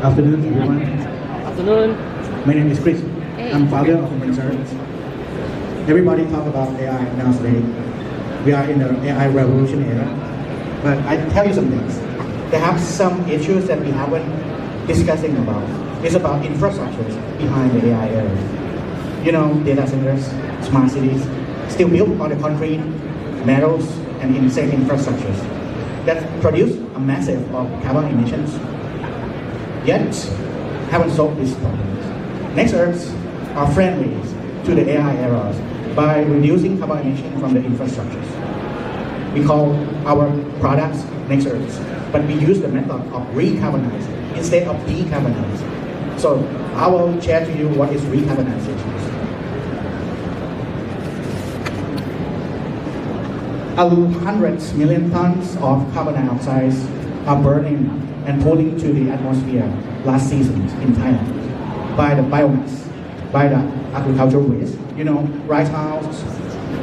Afternoon, everyone. Afternoon. My name is Chris. Hey. I'm founder of Nextearth. Everybody talk about AI nowadays. We are in the AI revolution era. But I tell you some things. There have some issues that we haven't discussing about. It's about infrastructures behind the AI era. You know, data centers, smart cities, still built on the concrete, metals, and insane infrastructures that produce a massive of carbon emissions. Yet, haven't solved these problems. Nextearth are friendly to the AI era by reducing carbon emission from the infrastructures. We call our products Nextearth, but we use the method of re-carbonize instead of decarbonize. So I will share to you what is re-carbonization. 100 million tons of carbon dioxide are burning and pulling to the atmosphere last season in Thailand by the biomass, by the agricultural waste, you know, rice hulls,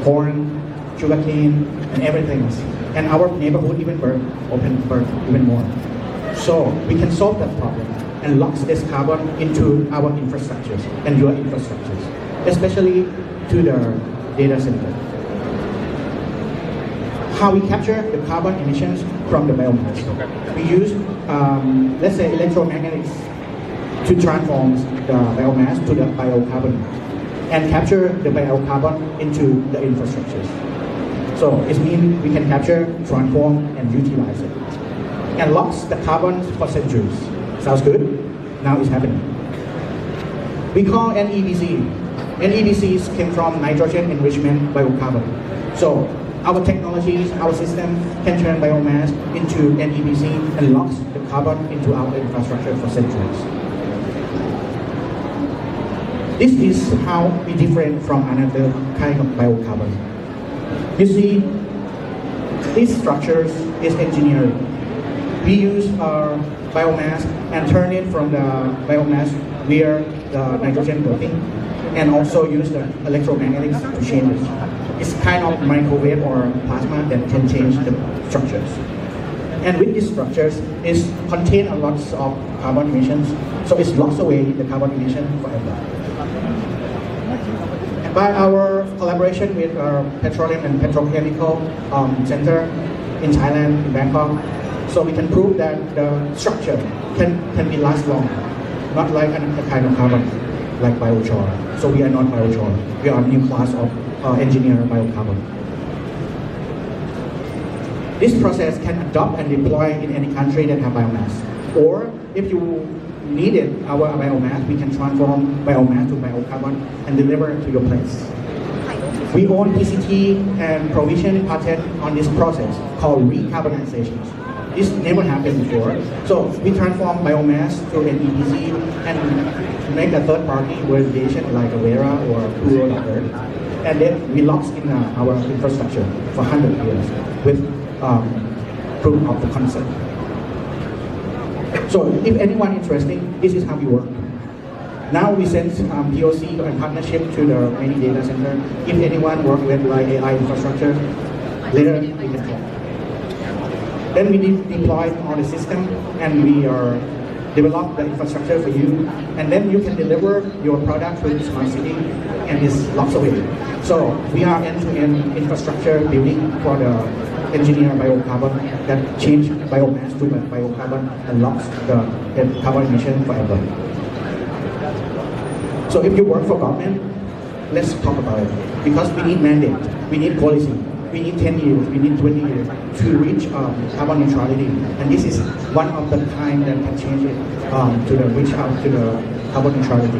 corn, sugarcane, and everything. And our neighborhood even burn even more. So we can solve that problem and lock this carbon into our infrastructures and your infrastructures, especially to the data center. How we capture the carbon emissions from the biomass. We use, let's say, electromagnetics to transform the biomass to the biocarbon and capture the biocarbon into the infrastructures. So it means we can capture, transform, and utilize it. And locks the carbon for centuries. Sounds good? Now it's happening. We call NEBC. NEBCs came from nitrogen enrichment biocarbon. So our technologies, our system can turn biomass into NEBC and locks the carbon into our infrastructure for centuries. This is how we different from another kind of biocarbon. You see, these structures is engineering. We use biomass and turn it from the biomass via the nitrogen coating and also use the electromagnetics to change it. It's kind of microwave or plasma that can change the structures. And with these structures, it contain a lot of carbon emissions, so it locks away the carbon emission forever. And by our collaboration with our petroleum and petrochemical center in Thailand, in Bangkok, so we can prove that the structure can be last long, not like another kind of carbon, like biochar. So we are not biochar. We are a new class of engineered biocarbon. This process can adopt and deploy in any country that have biomass. Or if you needed our biomass, we can transform biomass to biocarbon and deliver it to your place. We own PCT and provision patent on this process called re-carbonization. This never happened before. So we transform biomass to an EPC and make a third-party validation like a Vera or a Puro Earth. And then we lock in our infrastructure for 100 years with proof of the concept. So if anyone interested, this is how we work. Now we send POC and partnership to the many data center. If anyone work with like AI infrastructure, later we can talk. Then we deploy all the system and we develop the infrastructure for you. And then you can deliver your product to the smart city and it's locked away. So we are end-to-end infrastructure building for the engineered biocarbon that change biomass to biocarbon and locks the carbon emission forever. So if you work for government, let's talk about it. Because we need mandate, we need policy, we need 10 years, we need 20 years to reach carbon neutrality. And this is one of the time that can change it to reach out to the carbon neutrality.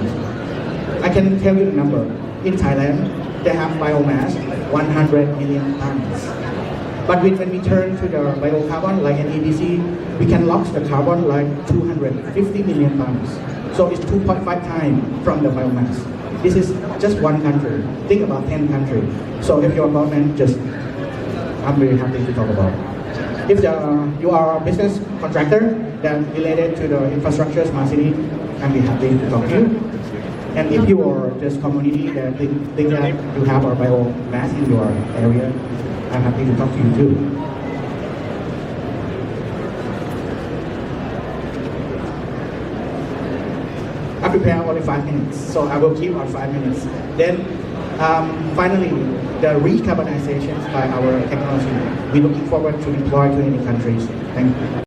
I can tell you the number. In Thailand, they have biomass 100 million tons. But when we turn to the biocarbon like an EBC, we can lock the carbon like 250 million tons. So it's 2.5 times from the biomass. This is just one country. Think about 10 countries. So if you're a government, I'm very happy to talk about it. If you are a business contractor that related to the infrastructure smart city, I'm very happy to talk to you. And if you are just community that think that you have a biomass in your area, I'm happy to talk to you too. prepare only 5 minutes, so I will keep on 5 minutes. Then finally, the re-carbonization by our technology. We're looking forward to deploy to any countries. Thank you.